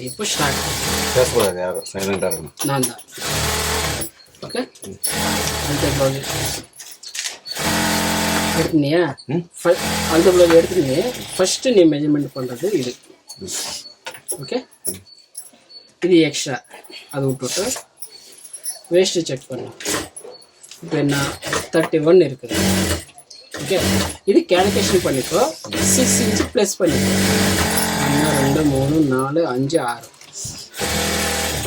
இப்போ ஸ்டார்ட் பேசக்கூடாது, யாரும் சைலண்டாக இருக்கணும். நான் தான். ஓகே, அந்த ப்ளவுஸ் எடுத்துனியா? அந்த ப்ளவுஸ் எடுத்துனே ஃபஸ்ட்டு நீ மெஜர்மெண்ட் பண்ணுறது இது. ஓகே, இது எக்ஸ்ட்ரா, அது விட்டுட்டு வேஸ்ட்டு செக் பண்ணலாம். இப்போ என்ன 31 இருக்குது. ஓகே, இது கேல்குலேஷன் பண்ணிக்கோ. 6 இன்ச்சு ப்ளஸ் பண்ணிக்கோ. 1 2 3 4 5 6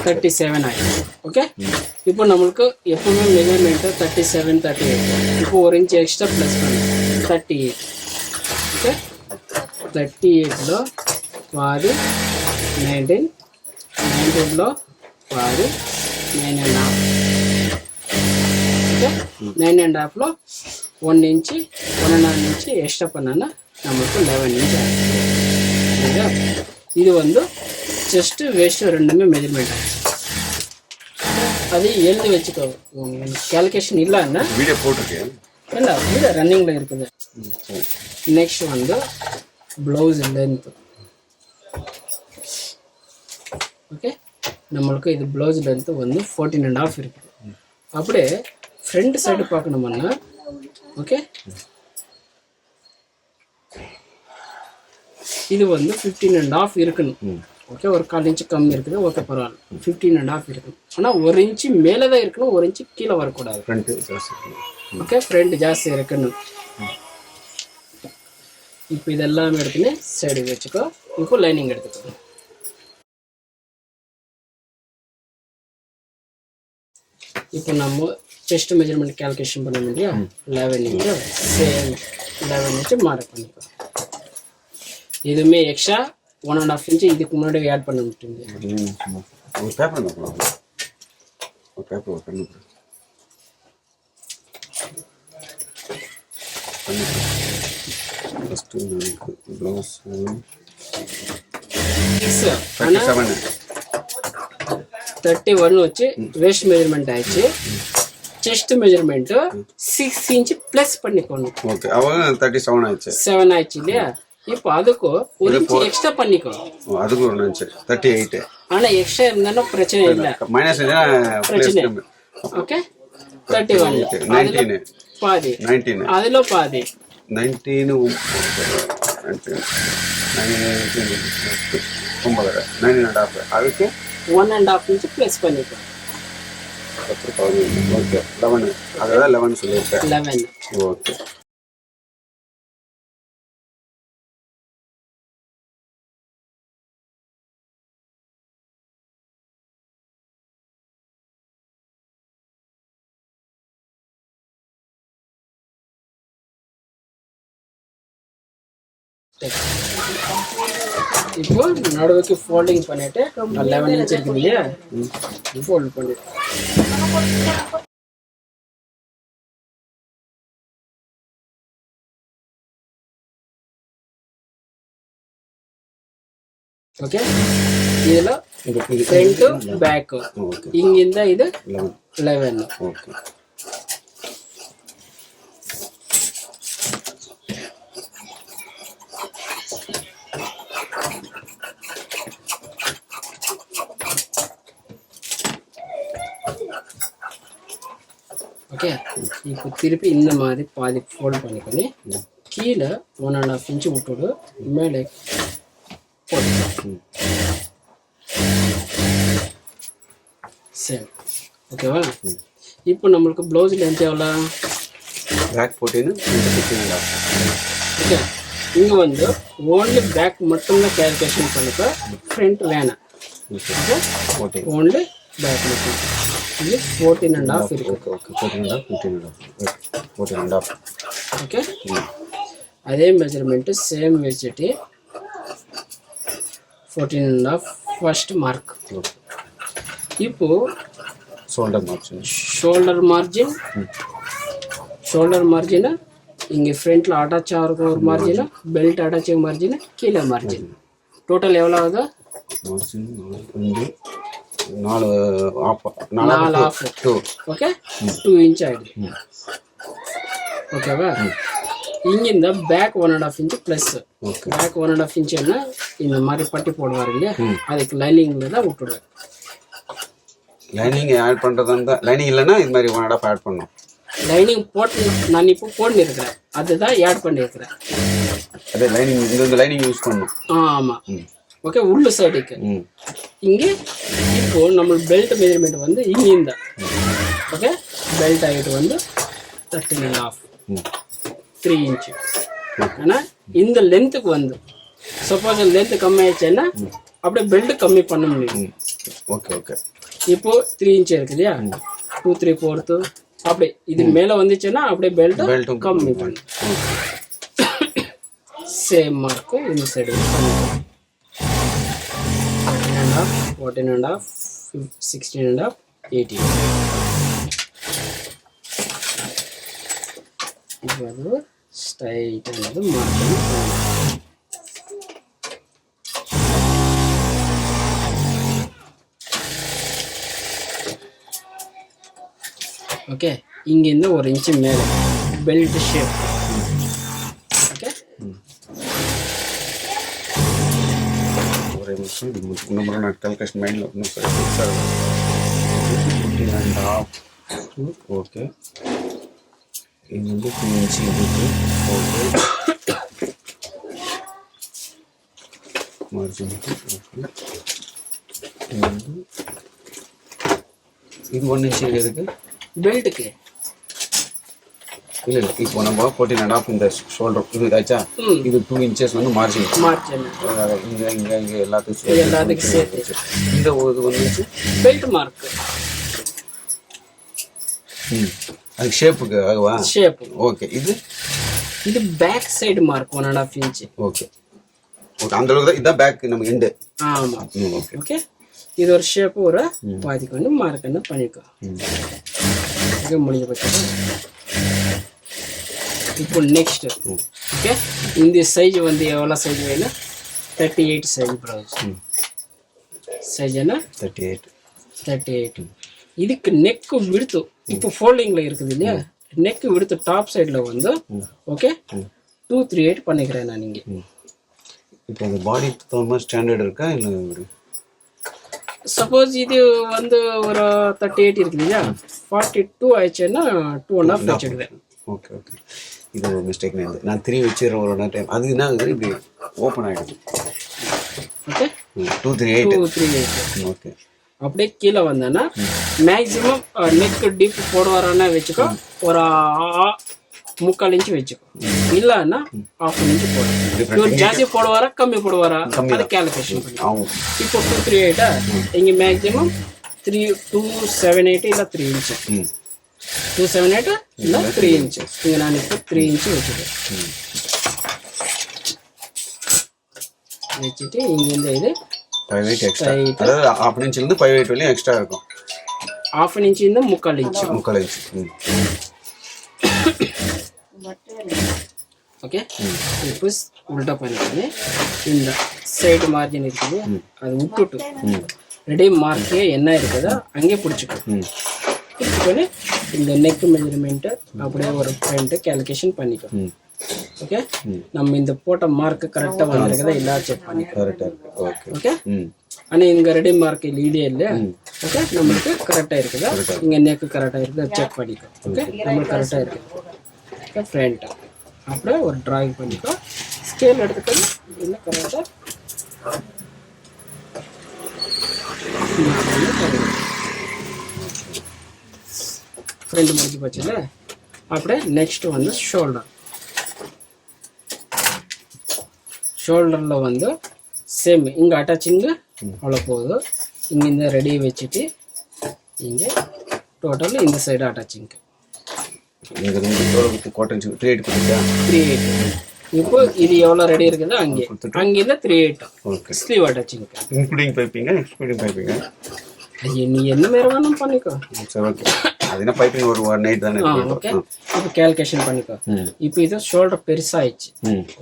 37 ஆயிடுச்சு. ஓகே, இப்போ நம்மளுக்கு எப்பவுமே மெஜர்மெண்ட்டு 37 38. இப்போ 1 இன்ச் எக்ஸ்ட்ரா ப்ளஸ் பண்ணு 38. ఓకే, 38లో వారి 19, 19లో వారి 9.5. ఓకే, 9.5లో 1 ఇంಚு 1.5 ఇంಚு எக்ஸ்ட்ரா பண்ணனா நமக்கு 11 இன்ச் ஆகும். ஓகே, இது வந்து செஸ்ட் வேஸ்ட் ரெண்டுமே மெஜர்மெண்ட் ஆச்சு. அது எழுதி வச்சுக்கோ. கேல்குலேஷன் இல்லைன்னா வீடியோ போட்டிருக்கேன். இல்லை, வீடியோ ரன்னிங்கில் இருக்குது. நெக்ஸ்ட் வந்து ப்ளவுஸ் லென்த். ஓகே, நம்மளுக்கு இது ப்ளவுஸ் லென்த்து வந்து 14.5 இருக்குது. அப்படியே ஃப்ரண்ட் சைடு பார்க்கணுமுன்னா ஓகே, இது வந்து 15.5 இருக்கணும். ஓகே, ஒரு 1/4 இன்ச்சு கம்மி இருக்குது. ஓகே, பரவாயில்ல, 15.5 இருக்கணும். ஆனால் 1 இன்ச்சு மேலே தான் இருக்கணும், 1 இன்ச்சு கீழே வரக்கூடாது. ஓகே, ஃப்ரண்ட் ஜாஸ்தி இருக்கணும். இப்போ இதெல்லாம் எடுத்துன்னு சைடு வச்சுக்கோ. இப்போ லைனிங் எடுத்துக்கோ. இப்போ நம்ம செஸ்ட் மெஜர்மெண்ட் கேல்குலேஷன் பண்ண இல்லையா? 11 இன்ச்சு சேம் 11 இன்ச்சு மார்க் பண்ணிக்கோ. இதுவுமே எக்ஸ்ட்ரா 1.5 இன்ச்சு இதுக்கு முன்னாடி ஆட் பண்ண முடியுங்க. ஒரு பேப்பர் ஒரு பேப்பர் பண்ணி ஃபஸ்ட்டு எனக்கு ப்ளவுஸ் 31 வச்சு வேஸ்ட் மெஜர்மெண்ட் ஆயிடுச்சு. செஸ்ட் மெஜர்மெண்ட்டு 6 இன்ச்சு ப்ளஸ் பண்ணிக்கணும். ஓகே, அவங்க 37 ஆயிடுச்சு. 7 ஆயிடுச்சு இல்லையா? இப்போ அதுக்கு 1 இன்ச்சு எக்ஸ்ட்ரா பண்ணிக்கோ. அதுக்கு 1 இன்ச்சு 38. ஆனால் எக்ஸ்ட்ரா இருந்தாலும் பிரச்சனை இல்லை, மைனஸ் பிரச்சனை. ஓகே, 31 19 பாதி 19 அதில் பாதி 19 9.5 அதுக்கு 1.5 இன்ச்சு ப்ளஸ் பண்ணிக்கோ. ஓகே, 11 அதான் 11 சொல்லியிருக்கேன். 11. ஓகே, இப்போ நடுவுக்கு ஃபோல்டிங் பண்ணிட்டு 11 இன்ச் இருக்குது இல்லையா? ஃபோல்ட் பண்ணிட்டு ஓகே, இதில் ಫ್ರಂಟು ಬ್ಯಾಕು ಹಿಂಗಿಂದ ಇದು 11. ಓಕೆ, ஓகே, இப்போ திருப்பி இந்த மாதிரி பாதி ஃபோல்ட் பண்ணிக்கொண்டு கீழே 1.5 இன்ச்சு விட்டுடு மேலே போட்டு சரி. ஓகேவா? இப்போ நம்மளுக்கு ப்ளவுஸ் லென்த் எவ்வளோ? பேக் 14 15. ஓகே, இங்கே வந்து ஓன்லி பேக் மட்டும்தான் கேல்குலேஷன் பண்ணிக்கோ, ஃப்ரண்ட் வேணாம். ஓகே, ஓன்லி பேக் மட்டும். இது 14.5 இருக்கு. ஓகே, 14.5. ஓகே, அதே மெஜர்மெண்ட்டு சேம் வச்சுட்டு 14.5 ஃபர்ஸ்ட் மார்க். இப்போ ஷோல்டர் மார்ஜின் இங்கே ஃப்ரண்ட்டில் அட்டாச் ஆகிற ஒரு மார்ஜின், பெல்ட் அட்டாச் மார்ஜின், கீழே மார்ஜின். டோட்டல் எவ்வளோ ஆகுது? 4 ஆஃப். ஓகே, 2 இன்ச் ஆகிடுது. ஓகேவா? இங்கிருந்த back 1.5 inch plus okay back 1.5 inch என்ன இந்த மாதிரி பட்டி போடுவார் இல்லையா அதுக்கு லைனிங்ல தான் விட்டுடுவேன். லைனிங் ஆட் பண்ணுறதா இருந்தால் லைனிங் இல்லைன்னா இது மாதிரி 1.5 ஆட் பண்ணணும். லைனிங் போட்டு நான் இப்போ போட்டு இருக்கிறேன் அதுதான் ஆட் பண்ணியிருக்கிறேன். அதே லைனிங் இந்த லைனிங் யூஸ் பண்ணணும். ஆமாம் ஓகே. உள்ளு சைடுக்கு இங்கே இப்போ நம்ம பெல்ட் மெஜர்மெண்ட் வந்து இங்கிருந்த ஓகே பெல்ட் ஹைட் வந்து 13.5 3 இன்ச்சு. ஆனால் இந்த லென்த்துக்கு வந்து சப்போஸ் லென்த்து கம்மி ஆயிடுச்சுன்னா அப்படியே பெல்ட் கம்மி பண்ண முடியும். Okay okay. இப்போ 3 இன்ச் இருக்கு இல்லையா 2 3 4 அப்படியே இது மேலே வந்துச்சுன்னா அப்படியே பெல்ட்டும் கம்மி பண்ணு. சேம் மார்க்கு இந்த சைடு 14.5 16.5 18 இது வந்து ஸ்ட்ரைட்டானது மார்க்கிங். ஓகே இங்கேருந்து 1 இன்ச்சு மேலே பெல்ட் ஷேப். ஓகே ஒரே நிமிஷம் இன்னும் நான் கால்குலேஷன் மைண்டில் இன்னும் 15.5 ஓகே. இது வந்து 2 இன்ச்சு இருக்குது. Okay margin okay. இது 1 இன்ச்சு இருக்குது பெல்ட்டுக்கு. இல்லை இப்போ நம்ம 14.5 இந்த ஷோல்டர் இது ஆச்சா இது 2 இன்ச்சஸ் வந்து மார்ஜின் இங்கே இங்கே இங்கே எல்லாத்துக்கும் சேர்த்து இந்த இது 1 இன்ச்சு பெல்ட் மார்க். அது ஷேப்புக்கு ஆகுவா ஷேப் ஓகே. இது back side mark 1.5 inch. Okay okay அந்த அளவுக்கு தான் இதான் பேக் நம்ம எண்டு. ஆமாம் ஓகே ஓகே. இது ஒரு ஷேப் ஒரு பாதிக்கொண்டு மார்க் என்ன பண்ணிக்கோ. ஓகே முடிஞ்ச பட்சம் இப்போ நெக்ஸ்ட் ஓகே இந்த சைஸ் வந்து எவ்வளோ சைஸ் வேணும் 38 சைஸ் ப்ளவுஸ் சைஸ் என்ன 38. இதுக்கு நெக்கு விடுத்து இப்போ ஃபோல்டிங்ல இருக்குது இல்லையா நெக்கு விடுத்து டாப் சைடில் வந்து ஓகே 238 பண்ணிக்கிறேன் நான் இங்கே. இப்போ அந்த பாடி தகுந்த மாதிரி ஸ்டாண்டர்ட் இருக்கா இல்லை சப்போஸ் இது வந்து ஒரு 38 இருக்குது இல்லையா 42 ஆயிடுச்சுன்னா 2.5 வச்சுடுவேன். Okay okay. இது ஒரு மிஸ்டேக் நான் 3 வச்சிடுறேன் ஒரு டைம் அது என்ன ஆகுது இப்படி ஓப்பன் ஆகிடுது. Okay 238 okay. அப்படியே கீழே வந்தேன்னா மேக்ஸிமம் நெக் டீப் போடுவாரான்னா வச்சுக்கோ ஒரு 3/4 இன்ச்சு வச்சுக்கோ இல்லைன்னா 1/2 இன்ச்சு போடும். ஜாஸ்தி போடுவாரா கம்மி போடுவாரா அதை கேல்குலேஷன் பண்ணி இப்போ 238 இங்கே மேக்ஸிமம் 278 இல்லை 3 இன்ச்சு 278 இல்லை 3 இன்ச்சு இங்கே நான் இப்போ 3 இன்ச்சு வச்சுட்டேன். வச்சுட்டு இங்கேருந்து இது 5/8 எக்ஸ்ட்ரா அதாவது 1/2 இன்ச்சிலேருந்து 5/8 வரையும் எக்ஸ்ட்ரா இருக்கும். 1/2 இன்ச்சிருந்து 3/4 இன்ச்சு 3/4 இன்ச்சு ஓகே. இப்போ உல்டா பண்ணிட்டு இந்த சைடு மார்ஜின் இருக்குது அது விட்டுட்டு ரெடி மார்க்கே என்ன இருக்குதோ அங்கே பிடிச்சிக்கோ இந்த நெக் மெஜர்மெண்ட்டு அப்படியே ஒரு பாயிண்ட்டு கேல்குலேஷன் பண்ணிக்கோ. ஓகே நம்ம இந்த போட்ட மார்க் கரெக்டாக வந்திருக்குதா இல்லை செக் பண்ணிக்கோ. கரெக்டாக இருக்கு ஓகே ஓகே. ஆனால் இங்கே ரெடி மார்க் இல்லையே இல்லை ஓகே நம்மளுக்கு கரெக்டாக இருக்குதா இங்கே நெக்கு கரெக்டாக இருக்குதா செக் பண்ணிக்கோ. ஓகே நம்மளுக்கு கரெக்டாக இருக்குது ஓகே. ஃப்ரண்ட்டு அப்படியே ஒரு ட்ராயிங் பண்ணிக்கோ. ஸ்கேல் எடுத்துக்கணும் இல்லை கரெக்டாக ஃப்ரண்ட் முடிஞ்சு போச்சுல. அப்படியே நெக்ஸ்ட் வந்து ஷோல்டரில் வந்து சேம் இங்கே அட்டாச்சிங்கு அவ்வளோ போகுது. இங்கே இந்த ரெடி வச்சுட்டு இங்கே டோட்டல் இந்த சைடு அட்டாச்சிங்கு 3/8. இப்போ இது எவ்வளோ ரெடி இருக்குதோ அங்கேருந்து 3/8 ஸ்லீவ் அட்டாச்சிங் இன்க்ளூடிங் பைப்பிங்க எக்ஸ்க்ளூடிங் பைப்பிங்க. ஐயோ நீ என்ன மாதிரி வேணும் பண்ணிக்கோ. சரி ஓகே. அது என்ன பைப்பிங் ஒரு 1/8 தானே. ஓகே இப்போ கேல்குலேஷன் பண்ணிக்கோ. இப்போ இது ஷோல்டர் பெருசாகிடுச்சு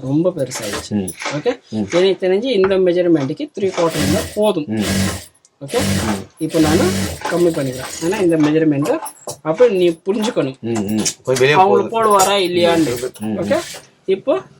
ரொம்ப பெருசாகிடுச்சு. ஓகே எனக்கு தெரிஞ்சு இந்த மெஜர்மெண்ட்டுக்கு 3/4 இருந்தால் போதும். ஓகே இப்போ நான் கம்மி பண்ணிக்கிறேன். ஏன்னா இந்த மெஜர்மெண்ட்டு அப்போ நீ புரிஞ்சுக்கணும் அவங்களுக்கு போடுவாரா இல்லையான்னு. ஓகே இப்போ